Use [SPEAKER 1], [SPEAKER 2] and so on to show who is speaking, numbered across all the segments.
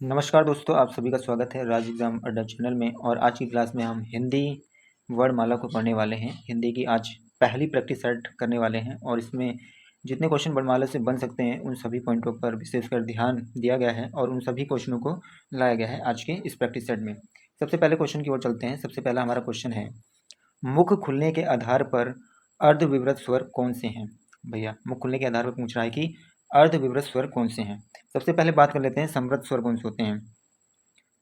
[SPEAKER 1] नमस्कार दोस्तों, आप सभी का स्वागत है राज एग्ज़ाम अड्डा चैनल में। और आज की क्लास में हम हिंदी वर्णमाला को पढ़ने वाले हैं। हिंदी की आज पहली प्रैक्टिस सेट करने वाले हैं और इसमें जितने क्वेश्चन वर्णमाला से बन सकते हैं उन सभी पॉइंटों पर विशेषकर ध्यान दिया गया है और उन सभी क्वेश्चनों को लाया गया है आज के इस प्रैक्टिस सेट में। सबसे पहले क्वेश्चन की ओर चलते हैं। सबसे पहला हमारा क्वेश्चन है, मुख खुलने के आधार पर अर्धविवृत स्वर कौन से हैं? भैया मुख खुलने के आधार पर पूछ रहा है कि अर्धविवृत स्वर कौन से हैं। सबसे पहले बात कर लेते हैं समृद्ध स्वर कौन से होते हैं।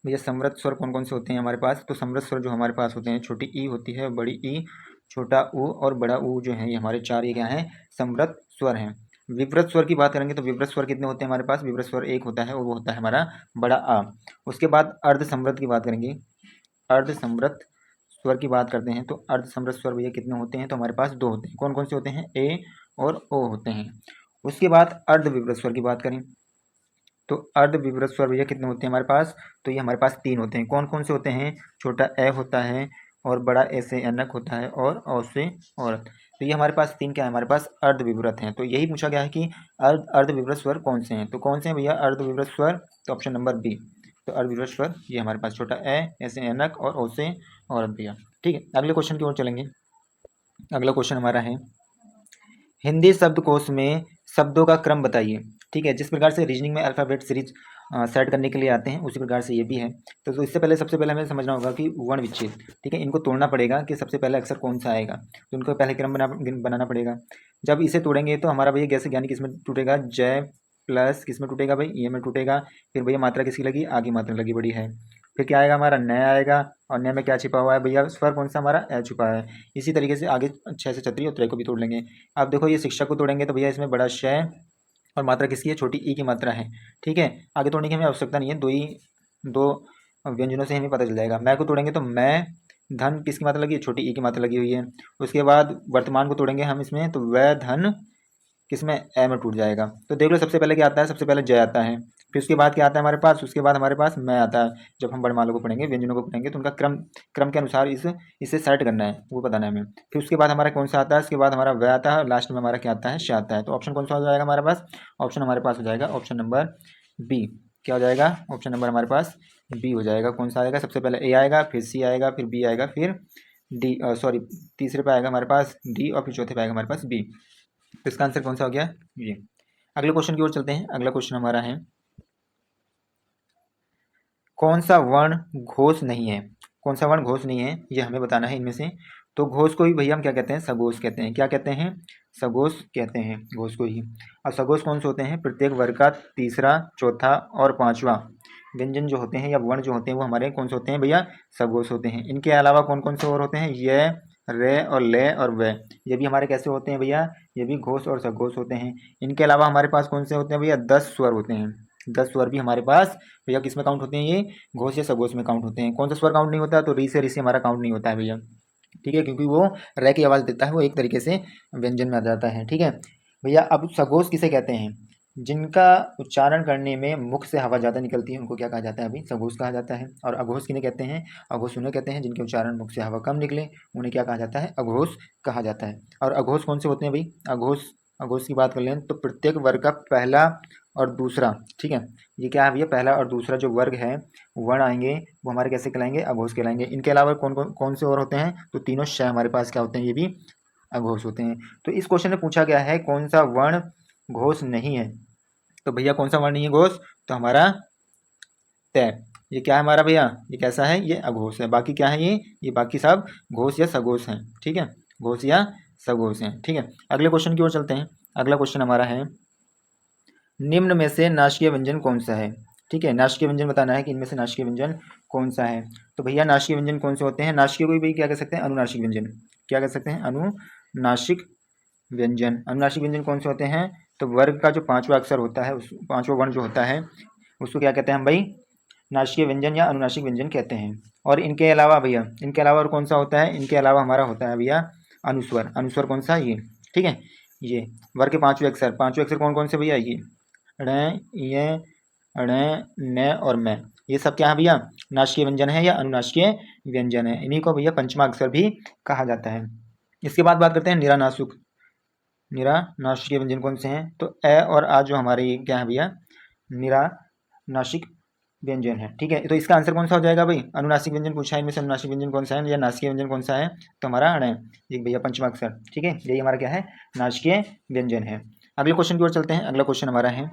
[SPEAKER 1] भैया समृद्ध स्वर कौन कौन से होते हैं हमारे पास? तो समृद्ध स्वर जो हमारे पास होते हैं, छोटी ई होती है, बड़ी ई, छोटा ऊ और बड़ा ऊ, जो है ये हमारे चार ये क्या हैं? समृद्ध स्वर हैं। विवृत स्वर की बात करेंगे तो विवृत स्वर कितने होते हैं हमारे पास? विवृत स्वर एक होता है और वो होता है हमारा बड़ा आ। उसके बाद अर्ध समृद्ध की बात करेंगे। अर्ध समृद्ध स्वर की बात करते हैं तो अर्ध समृद्ध स्वर भैया कितने होते हैं? तो हमारे पास दो होते हैं। कौन कौन से होते हैं? ए और ओ होते हैं। उसके बाद अर्ध विवृत स्वर की बात करें तो अर्ध विवृत स्वर भैया कितने होते हैं हमारे पास? तो ये हमारे पास तीन होते हैं। कौन कौन से होते हैं? छोटा ए होता है और बड़ा ए से ऐनक होता है और औ से औरत। तो ये हमारे पास तीन क्या है? हमारे पास अर्ध विवृत हैं। तो यही पूछा गया है कि अर्ध विवृत स्वर कौन से हैं। तो कौन से हैं भैया अर्ध विवृत स्वर? तो ऑप्शन नंबर बी। तो अर्ध विवृत स्वर ये हमारे पास छोटा ए से ऐनक और ओ से औरत भैया। ठीक है, अगले क्वेश्चन की ओर चलेंगे। अगला क्वेश्चन हमारा है, हिंदी शब्दकोश में शब्दों का क्रम बताइए। ठीक है, जिस प्रकार से रीजनिंग में अल्फ़ाबेट सीरीज सेट करने के लिए आते हैं उसी प्रकार से ये भी है। तो इससे पहले सबसे पहले हमें समझना होगा कि वर्ण विच्छेद, ठीक है, इनको तोड़ना पड़ेगा कि सबसे पहले अक्षर कौन सा आएगा। तो इनको पहले क्रम बनाना पड़ेगा। जब इसे तोड़ेंगे तो हमारा भैया कैसे ज्ञानी किस में टूटेगा? जय प्लस किस में टूटेगा भाई? ये में टूटेगा। फिर भैया मात्रा किसकी लगी? आगे मात्रा लगी बड़ी है। फिर क्या आएगा हमारा? नया आएगा। और नया में क्या छिपा हुआ है भैया? स्वर कौन सा हमारा? ए छुपा है। इसी तरीके से आगे छः से छतरी और त्रय को भी तोड़ लेंगे। अब देखो ये शिक्षक को तोड़ेंगे तो भैया इसमें बड़ा शय और मात्रा किसकी है? छोटी ई की मात्रा है। ठीक है, आगे तोड़ने की हमें आवश्यकता नहीं है, दो व्यंजनों से हमें पता चल जाएगा। मैं को तोड़ेंगे तो मैं, धन किसकी मात्रा लगी है? छोटी ई की मात्रा लगी हुई है। उसके बाद वर्तमान को तोड़ेंगे हम इसमें तो वह धन किसमें? ए में टूट जाएगा। तो देख लो सबसे पहले क्या आता है? सबसे पहले जय आता है। फिर उसके बाद क्या आता है हमारे पास? उसके बाद हमारे पास मैं आता है। जब हम वर्णमाला को पढ़ेंगे, व्यंजनों को पढ़ेंगे तो उनका क्रम क्रम के अनुसार इसे सेट करना है, वो बताना है हमें। फिर उसके बाद हमारा कौन सा आता है? उसके बाद हमारा वह आता है और लास्ट में हमारा क्या आता है? श आता है। तो ऑप्शन कौन सा हो जाएगा हमारे पास? ऑप्शन हमारे पास हो जाएगा ऑप्शन नंबर बी। क्या हो जाएगा? ऑप्शन नंबर हमारे पास बी हो जाएगा। कौन सा आएगा? सबसे पहले ए आएगा, फिर सी आएगा, फिर बी आएगा, फिर डी, सॉरी, तीसरे पे आएगा हमारे पास डी और फिर चौथे पे आएगा हमारे पास बी। तो इसका आंसर कौन सा हो गया? ये। अगले क्वेश्चन की ओर चलते हैं। अगला क्वेश्चन हमारा है, कौन सा वर्ण घोष नहीं है? कौन सा वर्ण घोष नहीं है ये हमें बताना है इनमें से। तो घोष को ही भैया हम क्या कहते हैं? सघोष कहते हैं। क्या कहते हैं? सघोष कहते हैं घोष को ही। और सघोष कौन से होते हैं? प्रत्येक वर्ग का तीसरा, चौथा और पांचवा व्यंजन जो होते हैं या वर्ण जो होते हैं वो हमारे कौन से होते हैं भैया? सघोष होते हैं। इनके अलावा कौन कौन से और होते हैं? य, रे और ले और व, ये भी हमारे कैसे होते हैं भैया? ये भी घोष और सघोष होते हैं। इनके अलावा हमारे पास कौन से होते हैं भैया? 10 स्वर होते हैं। 10 स्वर भी हमारे पास भैया किस में काउंट होते हैं? ये घोष या सघोष में काउंट होते हैं। कौन सा स्वर काउंट नहीं होता? तो री से ऋषि हमारा काउंट नहीं होता है भैया। ठीक है, क्योंकि वो रे की आवाज़ देता है, वो एक तरीके से व्यंजन में आ जाता है। ठीक है भैया, अब सघोष किसे कहते हैं? जिनका उच्चारण करने में मुख से हवा ज़्यादा निकलती है उनको क्या कहा जाता है? अभी सघोष कहा जाता है। और अघोष किन्हें कहते हैं? अघोष उन्हें कहते हैं जिनके उच्चारण मुख से हवा कम निकले, उन्हें क्या कहा जाता है? अघोष कहा जाता है। और अघोष कौन से होते हैं भाई? अघोष, अघोष की बात कर लें तो प्रत्येक वर्ग का पहला और दूसरा, ठीक है, ये क्या है भैया? पहला और दूसरा जो वर्ग है, वर्ण आएंगे, वो हमारे कैसे कहलाएंगे? अघोष कहलाएंगे। इनके अलावा कौन कौन कौन से और होते हैं? तो तीनों श हमारे पास क्या होते हैं? ये भी अघोष होते हैं। तो इस क्वेश्चन में पूछा गया है कौन सा वर्ण घोष नहीं है। तो भैया कौन सा वर्ण नहीं है घोष? तो हमारा तय। ये क्या है हमारा भैया? ये कैसा है? ये अघोष है। बाकी क्या है? ये बाकी सब घोष या सघोष हैं। ठीक है, घोष या सघोष हैं। ठीक है, अगले क्वेश्चन की ओर चलते हैं। अगला क्वेश्चन हमारा है, निम्न में से नासिकीय व्यंजन कौन सा है? ठीक है, नासिकीय व्यंजन बताना है कि इनमें से नासिकीय व्यंजन कौन सा है। तो भैया नासिकीय व्यंजन कौन से होते हैं? नासिकीय को भी क्या कह सकते हैं? अनुनासिक व्यंजन। क्या कह सकते हैं? अनुनासिक व्यंजन। अनुनासिक व्यंजन कौन से होते हैं? तो वर्ग का जो पांचवा अक्षर होता है, उस पांचवा वर्ण जो होता है उसको क्या कहते हैं हम भाई? नासिकीय व्यंजन या अनुनासिक व्यंजन कहते हैं। और इनके अलावा भैया, इनके अलावा और कौन सा होता है? इनके अलावा हमारा होता है भैया अनुस्वर। अनुस्वर कौन सा? ये। ठीक है, ये वर्ग के पांचवें अक्षर, पांचवें अक्षर कौन कौन से भैया? ये ण, ये, ण, न और मैं, ये सब क्या है भैया? नासिकीय व्यंजन है या अनुनासिकीय व्यंजन है। इन्हीं को भैया पंचमा अक्षर भी कहा जाता है। इसके बाद बात करते हैं निरानासुक। निरानासिकीय व्यंजन कौन से हैं? तो ए और आ जो हमारे क्या है भैया? निरानासिक व्यंजन है। ठीक है, तो इसका आंसर कौन सा हो जाएगा भाई? अनुनासिक व्यंजन पूछा है, इनमें से अनुनासिक व्यंजन कौन सा है या नासिकीय व्यंजन कौन सा है? तो हमारा अण है एक भैया पंचमा अक्षर। ठीक है, यही हमारा क्या है? नासिकीय व्यंजन है। अगले क्वेश्चन की ओर चलते हैं। अगला क्वेश्चन हमारा है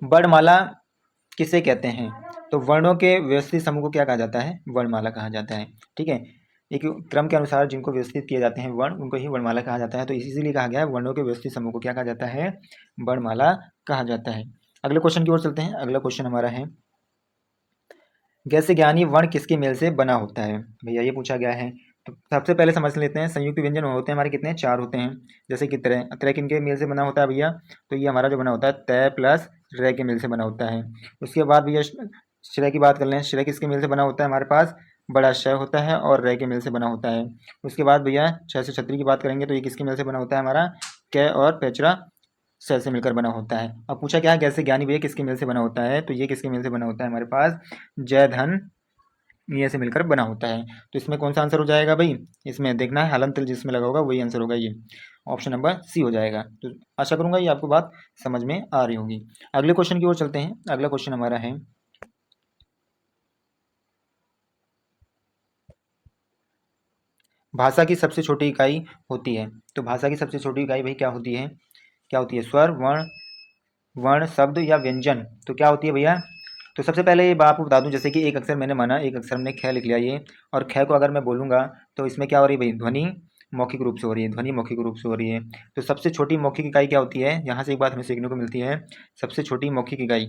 [SPEAKER 1] वर्णमाला किसे कहते हैं? तो वर्णों के व्यवस्थित समूह को क्या कहा जाता है? वर्णमाला कहा जाता है। ठीक है, एक क्रम के अनुसार जिनको व्यवस्थित किए जाते हैं वर्ण, उनको ही वर्णमाला कहा जाता है। तो इसीलिए कहा गया है वर्णों के व्यवस्थित समूह को क्या कहा जाता है? वर्णमाला कहा जाता है। अगले क्वेश्चन की ओर चलते हैं। अगला क्वेश्चन हमारा है गैसे ज्ञानी वर्ण किसके मेल से बना होता है? भैया ये पूछा गया है। तो सबसे पहले समझ लेते हैं संयुक्त व्यंजन होते हैं हमारे कितने? 4 होते हैं। जैसे कि त्रय, त्रय किनके मेल से बना होता है भैया? तो ये हमारा जो बना होता है तय प्लस रे के मेल से बना होता है। उसके बाद भैया श्रय की बात कर लें। श्रय किसके मेल से बना होता है? हमारे पास बड़ा शय होता है और रे के मेल से बना होता है। उसके बाद भैया क्षय से क्षत्रिय की बात करेंगे तो ये किसके मेल से बना होता है? हमारा कै और पेचरा शय से मिलकर बना होता है। अब पूछा क्या है गैसे ज्ञानी भैया किसके मेल से बना होता है? तो ये किसके मेल से बना होता है? हमारे पास जय धन ये से मिलकर बना होता है। तो इसमें कौन सा आंसर हो जाएगा भाई? इसमें देखना है हलन तिल जिसमें लगा होगा वही आंसर होगा। ये ऑप्शन नंबर सी हो जाएगा। तो आशा करूंगा ये आपको बात समझ में आ रही होगी। अगले क्वेश्चन की ओर चलते हैं। अगला क्वेश्चन हमारा है भाषा की सबसे छोटी इकाई होती है। तो भाषा की सबसे छोटी इकाई भाई क्या होती है? क्या होती है? स्वर, वर्ण, वर्ण, शब्द या व्यंजन? तो क्या होती है भैया? तो सबसे पहले ये बात आपको बता दूं, जैसे कि एक अक्षर मैंने माना, एक अक्षर हमने ख लिख लिया ये, और ख को अगर मैं बोलूंगा तो इसमें क्या हो रही है भाई? ध्वनि मौखिक रूप से हो रही है। ध्वनि मौखिक रूप से हो रही है। तो सबसे छोटी मौखिक इकाई क्या होती है? यहाँ से एक बात हमें सीखने को मिलती है। सबसे छोटी मौखिक इकाई,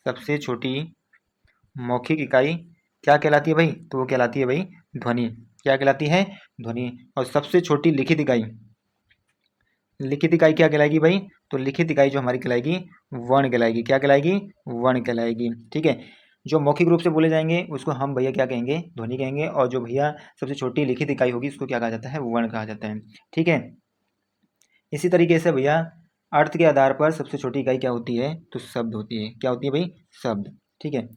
[SPEAKER 1] सबसे छोटी मौखिक इकाई क्या कहलाती है भाई? तो वो कहलाती है भाई ध्वनि। क्या कहलाती है? ध्वनि। और सबसे छोटी लिखित इकाई, लिखित इकाई क्या कहलाएगी भाई? तो लिखित इकाई जो हमारी कहलाएगी वर्ण कहलाएगी। क्या कहलाएगी? वर्ण कहलाएगी। ठीक है, जो मौखिक रूप से बोले जाएंगे उसको हम भैया क्या कहेंगे? ध्वनि कहेंगे। और जो भैया सबसे छोटी लिखित इकाई होगी उसको क्या कहा जाता है? वर्ण कहा जाता है। ठीक है, इसी तरीके से भैया अर्थ के आधार पर सबसे छोटी इकाई क्या होती है? तो शब्द होती है। क्या होती है भाई? शब्द। ठीक है,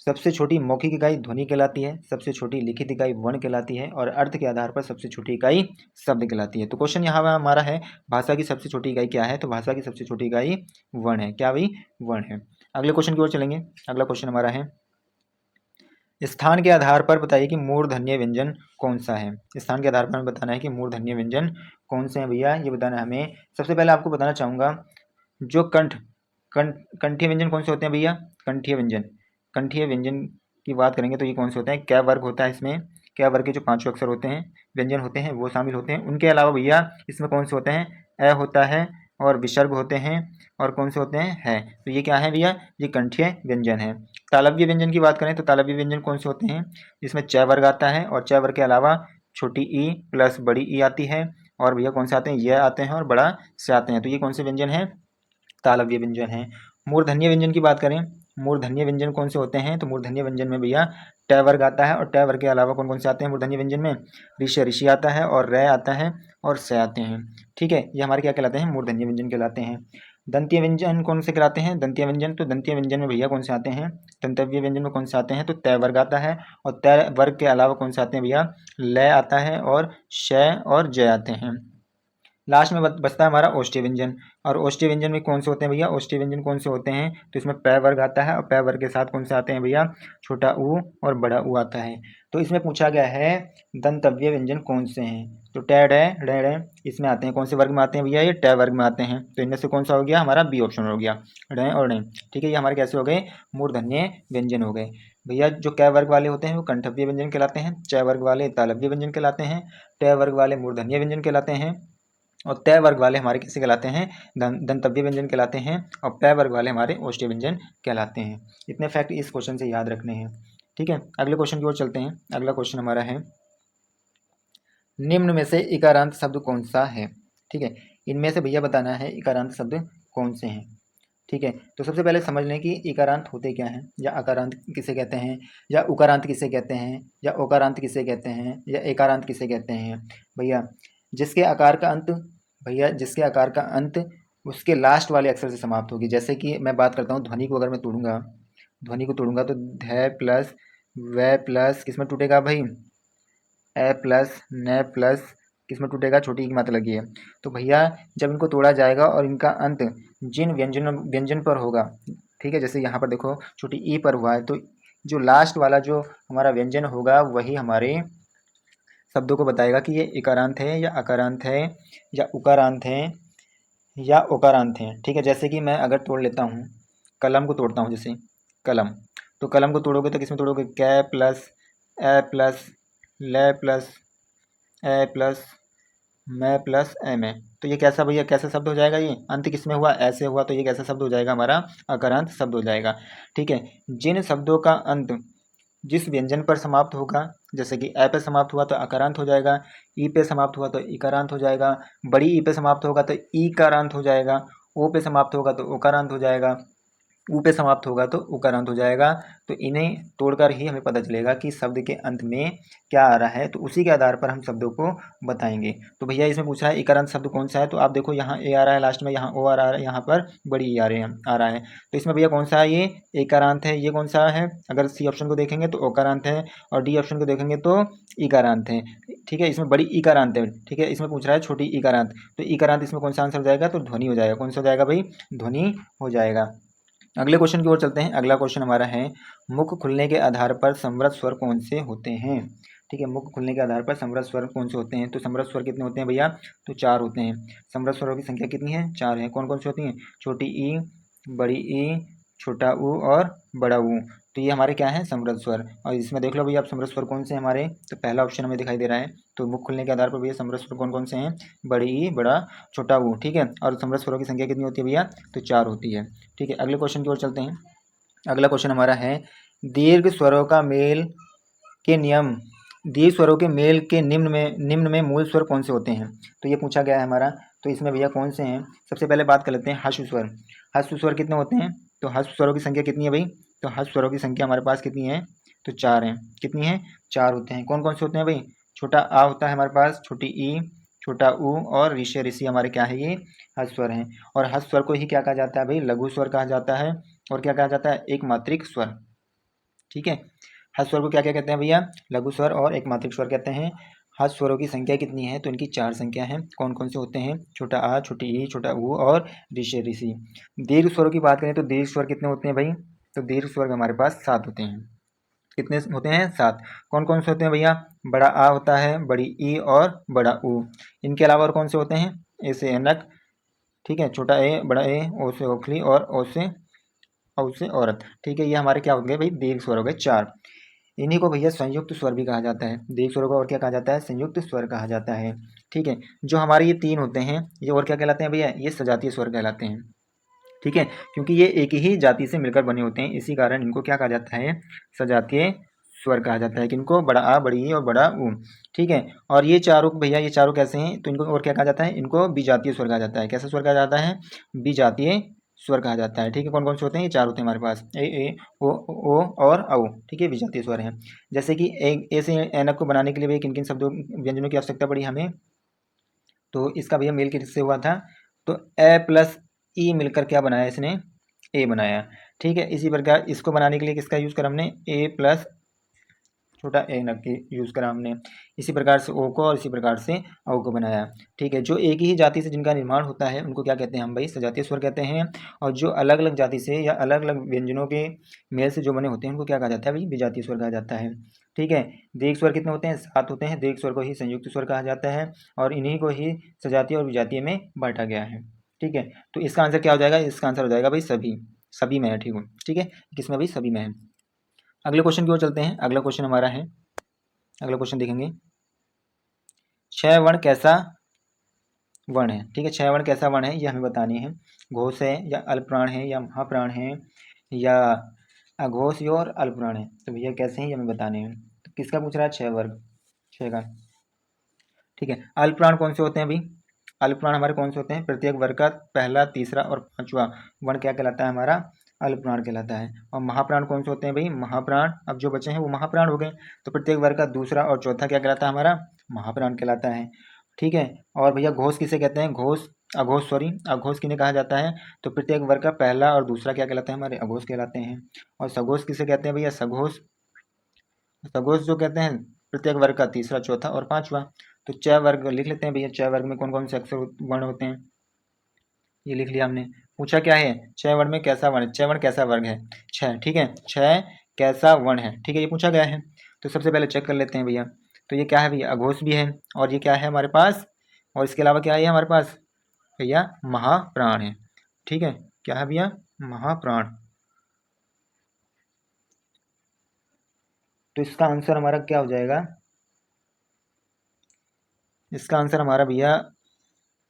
[SPEAKER 1] सबसे छोटी मौखिक इकाई ध्वनि कहलाती है, सबसे छोटी लिखित इकाई वर्ण कहलाती है, और अर्थ के आधार पर सबसे छोटी इकाई शब्द कहलाती है। तो क्वेश्चन यहाँ हमारा है भाषा की सबसे छोटी इकाई क्या है? तो भाषा की सबसे छोटी इकाई वर्ण है। क्या भाई? वर्ण है। अगले क्वेश्चन की ओर चलेंगे। अगला क्वेश्चन हमारा है स्थान के आधार पर बताइए कि मूर्धन्य व्यंजन कौन सा है? स्थान के आधार पर हमें बताना है कि मूर्धन्य व्यंजन कौन से हैं भैया, ये बताना है हमें। सबसे पहले आपको बताना चाहूंगा जो कंठीय व्यंजन कौन से होते हैं भैया? कंठीय व्यंजन, कंठीय व्यंजन की बात करेंगे तो ये कौन से होते हैं? क्या वर्ग होता है इसमें? क्या वर्ग के जो 5 अक्षर होते हैं, व्यंजन होते हैं, वो शामिल होते हैं। उनके अलावा भैया इसमें कौन से होते हैं? अ होता है और विसर्ग होते हैं, और कौन से होते हैं? है। तो ये क्या है भैया? ये कंठीय व्यंजन है। तालव्य व्यंजन की बात करें तो तालव्य व्यंजन कौन से होते हैं? जिसमें च वर्ग आता है, और च वर्ग के अलावा छोटी ई प्लस बड़ी ई आती है, और भैया कौन से आते हैं? ये आते हैं और बड़ा से आते हैं। तो ये कौन से व्यंजन है? तालव्य व्यंजन है। मूर्धन्य व्यंजन की बात करें, मूर्धन्य व्यंजन कौन से होते हैं? तो मूर्धन्य व्यंजन में भैया ट वर्ग आता है, और ट वर्ग के अलावा कौन कौन से आते हैं मूर्धन्य व्यंजन में? ऋषि, ऋषि आता है, और रे आता है, और से आते हैं। ठीक है, ये हमारे क्या कहलाते हैं? मूर्धन्य व्यंजन कहलाते हैं। दंतीय व्यंजन कौन से कहलाते हैं? दंतीय व्यंजन, तो दंतीय व्यंजन में भैया कौन से आते हैं? दंतव्य व्यंजन में कौन से आते हैं? तो तय वर्ग आता है, और तय वर्ग के अलावा कौन से आते हैं भैया? लय आता है, और श और जय आते हैं। लास्ट में बचता है हमारा ओष्ठ्य व्यंजन। और ओष्ठ्य व्यंजन में कौन से होते हैं भैया? ओष्ठ्य व्यंजन कौन से होते हैं? तो इसमें पै वर्ग आता है, और पै वर्ग के साथ कौन से आते हैं भैया? छोटा ऊ और बड़ा ऊ आता है। तो इसमें पूछा गया है दंतव्य व्यंजन कौन से हैं? तो टैड है, डेड है, इसमें आते हैं। कौन से वर्ग में आते हैं भैया? ये टै वर्ग में आते हैं। तो इनमें से कौन सा हो गया? हमारा बी ऑप्शन हो गया, ड और ड। ठीक है, ये हमारे कैसे हो गए? मूर्धन्य व्यंजन हो गए। भैया जो कै वर्ग वाले होते हैं वो कंठव्य व्यंजन कहलाते हैं, च वर्ग वाले तालव्य व्यंजन कहलाते हैं, टै वर्ग वाले मूर्धन्य व्यंजन कहलाते हैं, और तय वर्ग वाले हमारे किसे कहलाते हैं? दंतव्य व्यंजन कहलाते हैं, और पै वर्ग वाले हमारे ओष्ठ्य व्यंजन कहलाते हैं। इतने फैक्ट इस क्वेश्चन से याद रखने हैं। ठीक है, अगले क्वेश्चन की ओर चलते हैं। अगला क्वेश्चन हमारा है निम्न में से इकारांत शब्द कौन सा है? ठीक है, इनमें से भैया बताना है इकारांत शब्द कौन से हैं। ठीक है, तो सबसे पहले समझ लें कि इकारांत होते क्या हैं, या अकारांत किसे कहते हैं, या उकारांत किसे कहते हैं, या ओकारांत किसे कहते हैं, या एकारांत किसे कहते हैं। भैया जिसके आकार का अंत, भैया जिसके आकार का अंत उसके लास्ट वाले अक्षर से समाप्त होगी। जैसे कि मैं बात करता हूँ ध्वनि को, अगर मैं तोड़ूंगा, ध्वनि को तोड़ूंगा तो ध प्लस व प्लस किसमें टूटेगा भाई? ए प्लस न प्लस किस में टूटेगा, छोटी ई की मात्रा लगी है। तो भैया जब इनको तोड़ा जाएगा और इनका अंत जिन व्यंजन पर होगा, ठीक है, जैसे यहाँ पर देखो छोटी ई पर हुआ है, तो जो लास्ट वाला जो हमारा व्यंजन होगा वही हमारे शब्दों को बताएगा कि ये इकारांत है या अकारांत है या उकारांत है या ओकारांत है। ठीक है, जैसे कि मैं अगर तोड़ लेता हूँ, कलम को तोड़ता हूँ, जैसे कलम, तो कलम को तोड़ोगे तो किसमें तोड़ोगे, कै प्लस ए प्लस ले प्लस ए प्लस मैं प्लस एम है। तो ये कैसा भैया, कैसा शब्द हो जाएगा, ये अंत किसमें हुआ, ऐसे हुआ, तो ये कैसा शब्द हो जाएगा, हमारा अकारांत शब्द हो जाएगा। ठीक है, जिन शब्दों का अंत जिस व्यंजन पर समाप्त होगा, जैसे कि ए पे समाप्त हुआ तो अकारांत हो जाएगा, ई पे समाप्त हुआ तो इकारांत हो जाएगा, बड़ी ई पे समाप्त होगा तो ई कारांत हो जाएगा, ओ पे समाप्त होगा तो ओकारांत हो जाएगा, ऊ पे समाप्त होगा तो उकारांत हो जाएगा। तो इन्हें तोड़कर ही हमें पता चलेगा कि शब्द के अंत में क्या आ रहा है, तो उसी के आधार पर हम शब्दों को बताएंगे। तो भैया इसमें पूछा है इकारांत शब्द कौन सा है, तो आप देखो यहाँ ए आ रहा है लास्ट में, यहाँ ओ आ रहा है, यहाँ पर बड़ी ई आ रहा है। तो इसमें भैया कौन सा है, ये इकारांत है। ये कौन सा है, अगर सी ऑप्शन को देखेंगे तो ओकारांत है, और डी ऑप्शन को देखेंगे तो इकारांत है। ठीक है, इसमें बड़ी इकारांत है। ठीक है, इसमें पूछ रहा है छोटी इकारांत, तो इकारांत इसमें कौन सा आंसर हो जाएगा, तो ध्वनि हो जाएगा। कौन सा हो जाएगा भाई, ध्वनि हो जाएगा। अगले क्वेश्चन की ओर चलते हैं। अगला क्वेश्चन हमारा है, मुख खुलने के आधार पर समृद्ध स्वर कौन से होते हैं। ठीक है, मुख खुलने के आधार पर समृद्ध स्वर कौन से होते हैं, तो समृद्ध स्वर कितने होते हैं भैया, तो 4 होते हैं। समृद्ध स्वरों की संख्या कितनी है, 4 है। कौन कौन सी होती हैं, छोटी ई, बड़ी ई, छोटा ऊ और बड़ा ऊ। तो ये हमारे क्या है, समृद्ध स्वर। और इसमें देख लो भैया आप समृद्ध स्वर कौन से हैं हमारे, तो पहला ऑप्शन हमें दिखाई दे रहा है। तो मुख खुलने के आधार पर भैया समृद्ध स्वर कौन कौन से हैं, बड़ी ई, बड़ा, छोटा ऊ। ठीक है, और समृद्ध स्वरों की संख्या कितनी होती है भैया, तो 4 होती है। ठीक है, अगले क्वेश्चन की ओर चलते हैं। अगला क्वेश्चन हमारा है, दीर्घ स्वरों का मेल के नियम, दीर्घ स्वरों के मेल के निम्न में मूल स्वर कौन से होते हैं। तो ये पूछा गया है हमारा। तो इसमें भैया कौन से हैं, सबसे पहले बात कर लेते हैं ह्रस्व स्वर। ह्रस्व स्वर कितने होते हैं, तो ह्रस्व स्वरों की संख्या कितनी है भाई, तो ह्रस्व स्वरों की संख्या हमारे पास कितनी है, तो 4 है। कितनी है, 4 होते हैं। कौन कौन से होते हैं भाई, छोटा आ होता है हमारे पास, छोटी ई, छोटा ऊ और ऋषि, ऋषि हमारे क्या है, ये ह्रस्व स्वर हैं। और ह्रस्व स्वर को ही क्या कहा जाता है भाई, लघु स्वर कहा जाता है। और क्या कहा जाता है, एक मात्रिक स्वर। ठीक है, ह्रस्व स्वर को क्या क्या कहते हैं भैया, लघु स्वर और एक मात्रिक स्वर कहते हैं। ह्रस्व स्वरों की संख्या कितनी है, तो इनकी 4 संख्या है। कौन कौन से होते हैं, छोटा आ, छोटी ई, छोटा ऊ और ऋषि, ऋषि। दीर्घ स्वरों की बात करें तो दीर्घ स्वर कितने होते हैं भाई, तो दीर्घ स्वर हमारे पास 7 होते हैं। कितने होते हैं, 7। कौन कौन से होते हैं भैया, बड़ा आ होता है, बड़ी ई और बड़ा ऊ। इनके अलावा और कौन से होते हैं, ए से ऐनक, ठीक है, छोटा ए, बड़ा ए, ओ से ओखली और ओ से औ से औरत। ठीक है, ये हमारे क्या हो गए भाई, दीर्घ स्वर हो गए 4। इन्हीं को भैया संयुक्त स्वर भी कहा जाता है। दीर्घ स्वरों को और क्या कहा जाता है, संयुक्त स्वर कहा जाता है। ठीक है, जो हमारे ये 3 होते हैं, ये और क्या कहलाते हैं भैया, ये सजातीय स्वर कहलाते हैं। ठीक है, क्योंकि ये एक ही जाति से मिलकर बने होते हैं, इसी कारण इनको क्या कहा जाता है, सजातीय स्वर कहा जाता है। किनको, बड़ा आ, बड़ी ई और बड़ा ऊ। ठीक है, और ये चारों भैया, ये चारों कैसे हैं, तो इनको और क्या कहा जाता है, इनको विजातीय स्वर कहा जाता है। कैसा स्वर कहा जाता है, विजातीय स्वर कहा जाता है। ठीक है, कौन कौन से होते हैं, ये 4 होते हैं हमारे पास, ए ओ और औ। ठीक है, विजातीय स्वर हैं। जैसे कि ए से ऐनक को बनाने के लिए भैया किन किन शब्दों व्यंजनों की आवश्यकता पड़ी हमें, तो इसका भैया मेल किससे हुआ था, तो ए प्लस ई मिलकर क्या बनाया इसने, ए बनाया। ठीक है, इसी प्रकार इसको बनाने के लिए किसका यूज़ करा हमने, ए प्लस छोटा ए नक की यूज़ करा हमने। इसी प्रकार से ओ को और इसी प्रकार से औ को बनाया। ठीक है, जो एक ही जाति से जिनका निर्माण होता है उनको क्या कहते हैं हम भाई, सजातीय स्वर कहते हैं। और जो अलग अलग जाति से या अलग अलग व्यंजनों के मेल से जो बने होते हैं उनको क्या कहा जाता है भाई, विजातीय स्वर कहा जाता है। ठीक है, दीर्घ स्वर कितने होते हैं, 7 होते हैं। दीर्घ स्वर को ही संयुक्त स्वर कहा जाता है और इन्हीं को ही सजातीय और विजातीय में बांटा गया है। ठीक है, तो इसका आंसर क्या हो जाएगा, इसका आंसर हो जाएगा भाई सभी, सभी में है। ठीक हो, ठीक है, किसमें भाई, सभी में है। अगले क्वेश्चन की ओर चलते हैं। अगला क्वेश्चन हमारा है, अगला क्वेश्चन देखेंगे, क्षय वर्ण कैसा वर्ण है। ठीक है, क्षय वर्ण कैसा वर्ण है ये हमें बतानी है। घोष है या अल्पप्राण है या महाप्राण है या अघोष और अल्पप्राण है, तो भैया कैसे हैं ये हमें बताने हैं। तो किसका पूछ रहा है, क्षय वर्ग, क्षय का। ठीक है, अल्पप्राण कौन से होते हैं भाई, अल्पप्राण हमारे कौन से होते हैं, प्रत्येक वर्ग का पहला, तीसरा और पांचवा वर्ण क्या कहलाता है हमारा, अल्पप्राण कहलाता है। और महाप्राण कौन से होते हैं भाई, महाप्राण अब जो बचे हैं वो महाप्राण हो गए, तो प्रत्येक वर्ग का दूसरा और चौथा क्या कहलाता है हमारा, महाप्राण कहलाता है। ठीक है, और भैया घोष किसे कहते हैं, घोष अघोष, सॉरी अघोष किन्हें कहा जाता है, तो प्रत्येक वर्ग का पहला और दूसरा क्या कहलाता है हमारे, अघोष कहलाते हैं। और सघोष किसे कहते हैं भैया, सघोष, सघोष जो कहते हैं प्रत्येक वर्ग का तीसरा, चौथा और पांचवा। तो च वर्ग लिख लेते हैं भैया। च वर्ग में कौन कौन से अक्षर वर्ण होते हैं, ये लिख लिया हमने। पूछा क्या है, छ वर्ण में कैसा वर्ण, छ वर्ण कैसा वर्ग है, छ, ठीक है, छ कैसा वर्ण है, ठीक है, ये पूछा गया है। तो सबसे पहले चेक कर लेते हैं भैया। तो ये क्या है भैया, अघोष भी है, और ये क्या है हमारे पास, और इसके अलावा क्या है हमारे पास भैया, महाप्राण है, ठीक है, क्या है भैया, महाप्राण। तो इसका आंसर हमारा क्या हो जाएगा, इसका आंसर हमारा भैया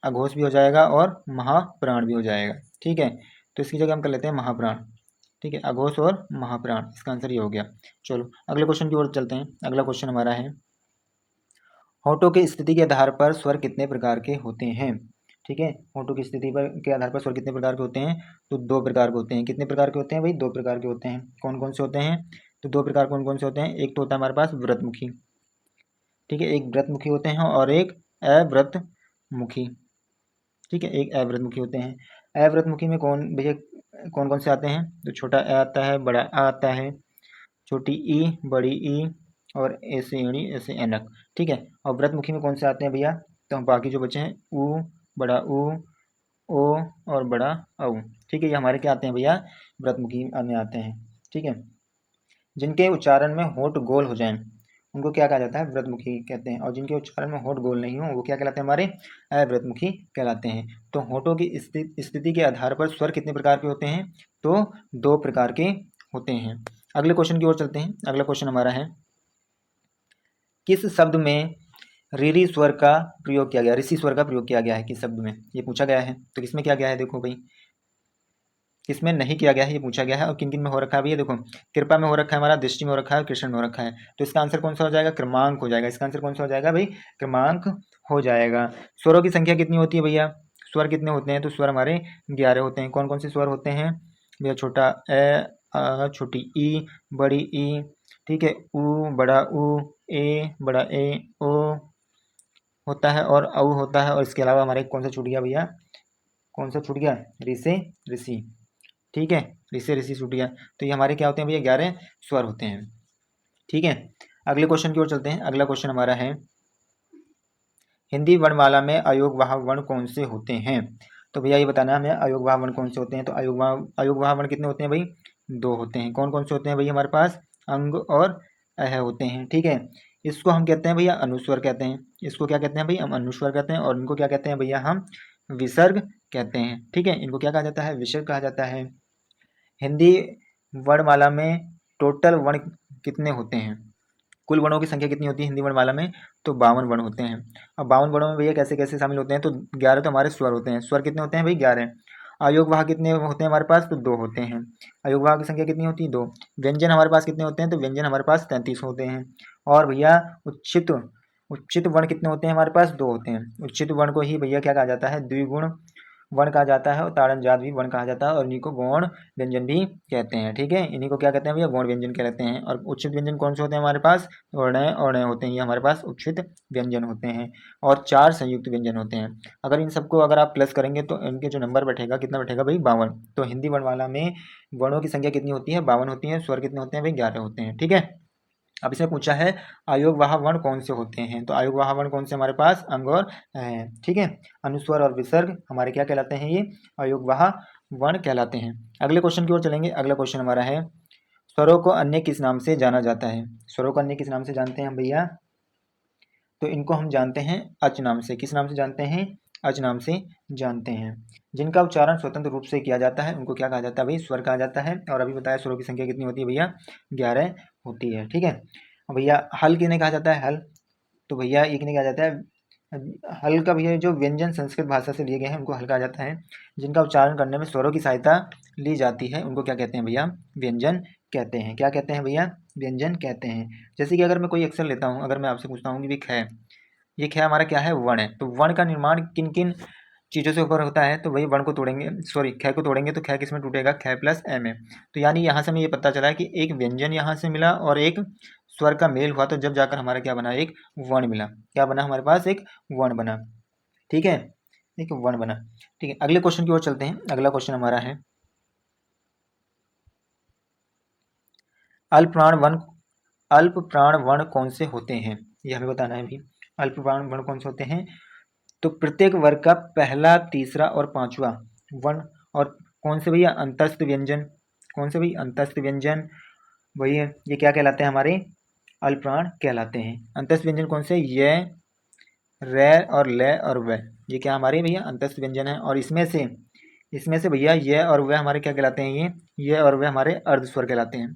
[SPEAKER 1] अघोष भी हो जाएगा और महाप्राण भी हो जाएगा, ठीक है। तो इसकी जगह हम कर लेते हैं महाप्राण, ठीक है, अघोष और महाप्राण, इसका आंसर ये हो गया। चलो अगले क्वेश्चन की ओर चलते हैं। अगला क्वेश्चन हमारा है, होठों की स्थिति के आधार पर स्वर कितने प्रकार के होते हैं, ठीक है, होठों की स्थिति पर के आधार पर स्वर कितने प्रकार के होते हैं, तो दो प्रकार के होते हैं। कितने प्रकार के होते हैं भाई, दो प्रकार के होते हैं। कौन कौन से होते हैं, तो दो प्रकार कौन कौन से होते हैं, एक तो होता है हमारे पास व्रतमुखी, ठीक है, एक व्रतमुखी होते हैं और एक अव्रतमुखी, ठीक है, एक अव्रतमुखी होते हैं। अव्रतमुखी में कौन भैया, कौन कौन से आते हैं, तो छोटा अ आता है, बड़ा आ आता है, छोटी ई, बड़ी ई, और ऐसे एड़ी ऐसे एनक, ठीक है। और व्रतमुखी में कौन से आते हैं भैया, तो बाकी जो बचे हैं ऊ, बड़ा ऊ, ओ, और बड़ा औ, ठीक है, ये हमारे क्या आते हैं भैया, व्रतमुखी में आते हैं, ठीक है। जिनके उच्चारण में होंठ गोल हो जाएं उनको क्या कहा जाता है, व्रतमुखी कहते हैं, और जिनके उच्चारण में होंठ गोल नहीं हो वो क्या कहलाते हैं, हमारे अव्रतमुखी कहलाते हैं। तो होंठों की स्थिति के आधार पर स्वर कितने प्रकार के होते हैं, तो दो प्रकार के होते हैं। अगले क्वेश्चन की ओर चलते हैं। अगला क्वेश्चन हमारा है, किस शब्द में रीरी स्वर का प्रयोग किया गया, ऋषि स्वर का प्रयोग किया गया है किस शब्द में, ये पूछा गया है। तो किसमें किया गया है, देखो भाई, किसमें नहीं किया गया है ये पूछा गया है, और किन किन में हो रखा है भैया, देखो कृपा में हो रखा है हमारा, दृष्टि में हो रखा है, कृष्ण में हो रखा है। तो इसका आंसर कौन सा हो जाएगा, क्रमांक हो जाएगा। इसका आंसर कौन सा हो जाएगा भाई, क्रमांक हो जाएगा। स्वरों की संख्या कितनी होती है भैया, स्वर कितने होते हैं, तो स्वर हमारे 11 होते हैं। कौन कौन से स्वर होते हैं भैया, छोटा अ, छोटी ई, बड़ी ई, ठीक है, ऊ, बड़ा ऊ, ए, बड़ा ए, ओ होता है, और औ होता है, और इसके अलावा हमारे कौन सा छूट गया भैया, कौन सा छूट गया, ऋषि, ऋषि, ठीक है, ऋषि, ऋषि छूट गया। तो ये हमारे क्या होते हैं भैया, 11 स्वर होते हैं, ठीक है। अगले क्वेश्चन की ओर चलते हैं। अगला क्वेश्चन हमारा है, हिंदी वर्णमाला में अयोगवाह वर्ण कौन से होते हैं। तो भैया ये बताना है हमें, अयोगवाह वर्ण कौन से होते हैं। तो अयोगवाह वर्ण कितने होते हैं भाई, दो होते हैं। कौन कौन से होते हैं भाई, हमारे पास अंग और अह होते हैं, ठीक है। इसको हम कहते हैं भैया अनुस्वर कहते हैं, इसको क्या कहते हैं भाई, हम अनुस्वर कहते हैं, और इनको क्या कहते हैं भैया, हम विसर्ग कहते हैं, ठीक है, इनको क्या कहा जाता है, विसर्ग कहा जाता है। हिंदी वर्णमाला में टोटल वर्ण कितने होते हैं, कुल वर्णों की संख्या कितनी होती है हिंदी वर्णमाला में, तो 52 वर्ण होते हैं। अब 52 वर्णों में भैया कैसे कैसे शामिल होते हैं, तो 11 तो हमारे स्वर होते हैं। स्वर कितने होते हैं भाई, 11। अयोगवाह कितने होते हैं हमारे पास, तो दो होते हैं। अयोगवाह की संख्या कितनी होती है, दो। व्यंजन हमारे पास कितने होते हैं, तो व्यंजन हमारे पास 33 होते हैं। और भैया उच्चित उच्चित वर्ण कितने होते हैं, हमारे पास दो होते हैं। उच्चित वर्ण को ही भैया क्या कहा जाता है, द्विगुण वर्ण कहा जाता है, और ताड़नजात भी वर्ण कहा जाता है, और इन्हीं को गौण व्यंजन भी कहते हैं, ठीक है, इन्हीं को क्या कहते हैं भैया, गौण व्यंजन कहते हैं। और उच्चित व्यंजन कौन से होते हैं हमारे पास, वर्णय और नय होते हैं, ये हमारे पास उच्चित व्यंजन होते हैं। और 4 संयुक्त व्यंजन होते हैं। अगर इन सबको अगर आप प्लस करेंगे तो इनके जो नंबर बैठेगा, कितना बैठेगा भाई, 52। तो हिंदी वर्णमाला में वर्णों की संख्या कितनी होती है, 52 होती है। स्वर कितने होते हैं भाई, 11 होते हैं, ठीक है। अब इसमें पूछा है अयोगवाह वर्ण कौन से होते हैं, तो अयोगवाह वर्ण कौन से हमारे पास, अंग और हैं, ठीक है। अनुस्वर और विसर्ग हमारे क्या कहलाते हैं, ये अयोगवाह वर्ण कहलाते हैं। अगले क्वेश्चन की ओर चलेंगे। अगला क्वेश्चन हमारा है, स्वरों को अन्य किस नाम से जाना जाता है। स्वरों को अन्य किस नाम से जानते हैं हम भैया, तो इनको हम जानते हैं अच नाम से। किस नाम से जानते हैं, अच नाम से जानते हैं। जिनका उच्चारण स्वतंत्र रूप से किया जाता है उनको क्या कहा जाता है भाई, स्वर कहा जाता है। और अभी बताया स्वरों की संख्या कितनी होती है भैया, 11 होती है, ठीक है। भैया हल किन्हें कहा जाता है, हल, तो भैया ये किन्हें कहा जाता है, हल का भैया जो व्यंजन संस्कृत भाषा से लिए गए हैं उनको हल कहा जाता है। जिनका उच्चारण करने में स्वरों की सहायता ली जाती है उनको क्या कहते हैं भैया, व्यंजन कहते हैं। क्या कहते हैं भैया, व्यंजन कहते हैं। जैसे कि अगर मैं कोई अक्षर लेता हूँ, अगर मैं आपसे पूछता हूँ कि भाई ख, ये ख हमारा क्या है, वर्ण है। तो वर्ण का निर्माण किन किन चीज़ों से ऊपर होता है, तो वही वर्ण को तोड़ेंगे, सॉरी ख को तोड़ेंगे तो ख किस में टूटेगा, ख प्लस ए में। तो यानी यहाँ से हमें ये पता चला कि एक व्यंजन यहाँ से मिला और एक स्वर का मेल हुआ, तो जब जाकर हमारा क्या बना, एक वर्ण मिला। क्या बना हमारे पास, एक वर्ण बना, ठीक है, एक वर्ण बना, ठीक है। अगले क्वेश्चन की ओर चलते हैं। अगला क्वेश्चन हमारा है, अल्प प्राण वर्ण कौन से होते हैं, ये हमें बताना है भी। अल्पप्राण वर्ण कौन से होते हैं? तो प्रत्येक वर्ग का पहला, तीसरा और पांचवा वर्ण, और कौन से भैया? अंतस्थ व्यंजन। कौन से भैया? अंतस्थ व्यंजन। वही है, ये क्या कहलाते हैं? हमारे अल्पप्राण कहलाते हैं। अंतस्थ व्यंजन कौन से? ये, रे और ले और व, ये क्या हमारे भैया? अंतस्थ व्यंजन है। और इसमें से भैया ये और वे हमारे क्या कहलाते हैं? ये और वे हमारे अर्धस्वर कहलाते हैं।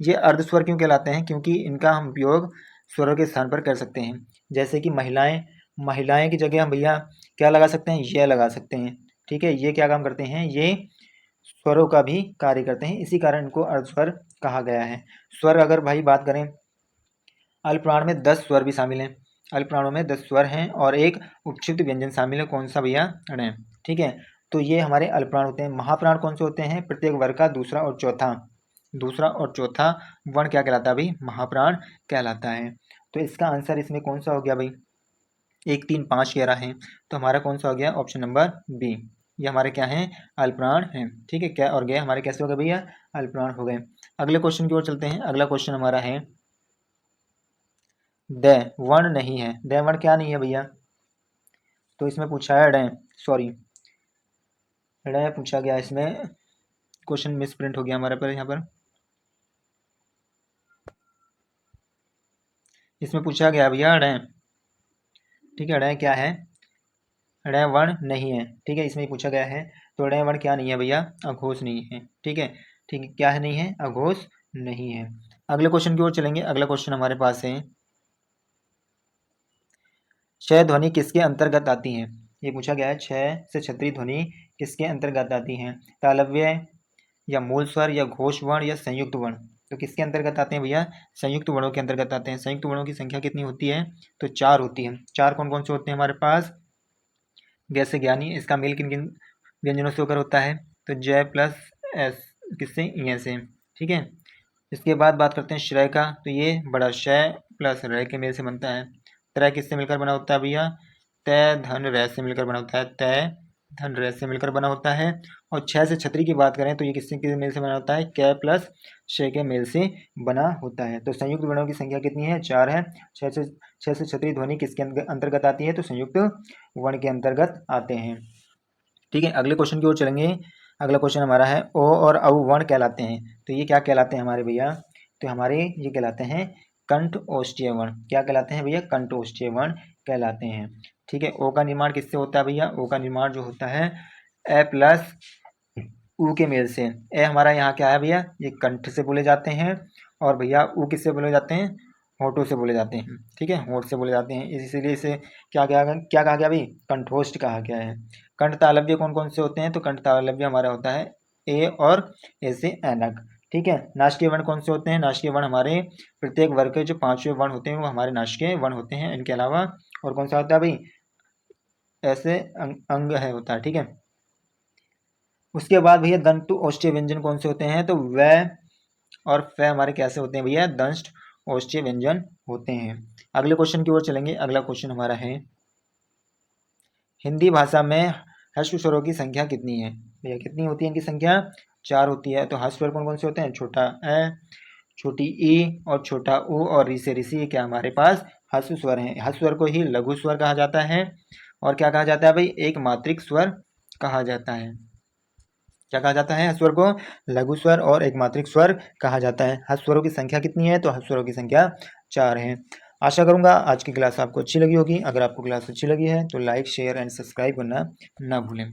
[SPEAKER 1] ये अर्धस्वर क्यों कहलाते हैं? क्योंकि इनका हम उपयोग स्वरों के स्थान पर कर सकते हैं। जैसे कि महिलाएं की जगह हम भैया क्या लगा सकते हैं? ये लगा सकते हैं। ठीक है, ये क्या काम करते हैं? ये स्वरों का भी कार्य करते हैं, इसी कारण इनको अर्धस्वर कहा गया है। स्वर अगर भाई बात करें, अल्पप्राण में 10 स्वर भी शामिल हैं। अल्पप्राणों में 10 स्वर हैं और एक उपक्षिप्त व्यंजन शामिल है। कौन सा भैया? ण। ठीक है, तो ये हमारे अल्पप्राण होते हैं। महाप्राण कौन से होते हैं? प्रत्येक वर्ग का दूसरा और चौथा वर्ण क्या कहलाता है भाई? महाप्राण कहलाता है। तो इसका आंसर इसमें कौन सा हो गया भाई? 1, 3, 5, 11 है, तो हमारा कौन सा हो गया? Option number B. ये हमारे क्या हैं? अल्पप्राण हैं। ठीक है, क्या और गए हमारे कैसे हो गए भैया? अल्पप्राण हो गए। अगले क्वेश्चन की ओर चलते हैं। अगला क्वेश्चन हमारा है द वर्ण नहीं है। द वर्ण क्या नहीं है भैया? तो इसमें पूछा है ड, सॉरी ड पूछा गया। इसमें क्वेश्चन मिस प्रिंट हो गया हमारे पर, यहाँ पर इसमें पूछा गया भैया ड। ठीक है, ड क्या है? ड वर्ण नहीं है। ठीक है, इसमें पूछा गया है। तो ड वर्ण क्या नहीं है भैया? अघोष नहीं है। ठीक है, ठीक है, क्या है? नहीं है, अघोष नहीं है। अगले क्वेश्चन की ओर चलेंगे। अगला क्वेश्चन हमारे पास है क्षय ध्वनि किसके अंतर्गत आती है? ये पूछा गया है, क्षय से क्षत्रिय ध्वनि किसके अंतर्गत आती है? तालव्य या मूल स्वर या घोष वर्ण या संयुक्त वर्ण? तो किसके अंतर्गत आते हैं भैया? संयुक्त वर्णों के अंतर्गत आते हैं। संयुक्त वर्णों की संख्या कितनी होती है? तो 4 होती है। 4 कौन कौन से होते हैं हमारे पास? जैसे ज्ञानी, इसका मेल किन किन व्यंजनों से होकर होता है? तो जय प्लस एस, किससे? इ से। ठीक है, इसके बाद बात करते हैं श्रेय का। तो ये बड़ा शय प्लस रय के मेल से बनता है। त्रय किससे मिलकर बना होता है भैया? तय धन रय से मिलकर बना होता है। तय धन रय से मिलकर बना होता है। और क्षय से छतरी की बात करें तो ये किसके मेल से बना होता है? कै प्लस शय के मेल से बना होता है। तो संयुक्त वर्णों की संख्या कितनी है? 4 है। क्षय से छतरी ध्वनि किसके अंतर्गत आती है? तो संयुक्त वर्ण के अंतर्गत आते हैं। ठीक है, अगले क्वेश्चन की ओर चलेंगे। अगला क्वेश्चन हमारा है ओ और औ वर्ण कहलाते हैं। तो ये क्या कहलाते हैं हमारे भैया? तो हमारे ये कहलाते हैं कंठ ओष्ठीय वर्ण। क्या कहलाते हैं भैया? कंठ ओष्ठीय वर्ण कहलाते हैं। ठीक है, ओ का निर्माण किससे होता है भैया? ओ का निर्माण जो होता है ए प्लस उ के मेल से। ए हमारा यहाँ क्या है भैया? ये कंठ से बोले जाते हैं, और भैया उ किससे बोले जाते हैं? होठों से बोले जाते हैं। ठीक है, होठ से बोले जाते हैं, इसीलिए इसे क्या कहा गया भाई? कंठोष्ठ कहा गया है। कंठ तालव्य कौन कौन से होते हैं? तो कंठ तालव्य हमारा होता है ए और ए से ऐनक। ठीक है, नासिकीय वर्ण कौन से होते हैं? नासिकीय वर्ण हमारे प्रत्येक वर्ग के जो 5वें वर्ण होते हैं वो हमारे नासिकीय वर्ण होते हैं। इनके अलावा और कौन सा होता है भाई? ऐसे अंग है होता है। ठीक है, उसके बाद भैया दंत ओष्ठीय व्यंजन कौन से होते हैं? तो व और फ हमारे कैसे होते हैं भैया? दंष्ट ओष्ठीय व्यंजन होते हैं। अगले क्वेश्चन की ओर चलेंगे। अगला क्वेश्चन हमारा है हिंदी भाषा में ह्रस्व स्वरों की संख्या कितनी है? भैया कितनी होती है इनकी संख्या? 4 होती है। तो ह्रस्व स्वर कौन कौन से होते हैं? छोटा ए, छोटी ई और छोटा उ और री से ऋषि, क्या हमारे पास ह्रस्व स्वर हैं। ह्रस्व स्वर को ही लघु स्वर कहा जाता है। और क्या कहा जाता है भाई? एक मात्रिक स्वर कहा जाता है। क्या कहा जाता है? स्वर को लघु स्वर और एक मात्रिक स्वर कहा जाता है। ह्रस्व स्वरों की संख्या कितनी है? तो ह्रस्व स्वरों की संख्या 4 है। आशा करूंगा आज की क्लास आपको अच्छी लगी होगी। अगर आपको क्लास अच्छी लगी है तो लाइक, शेयर एंड सब्सक्राइब करना ना भूलें।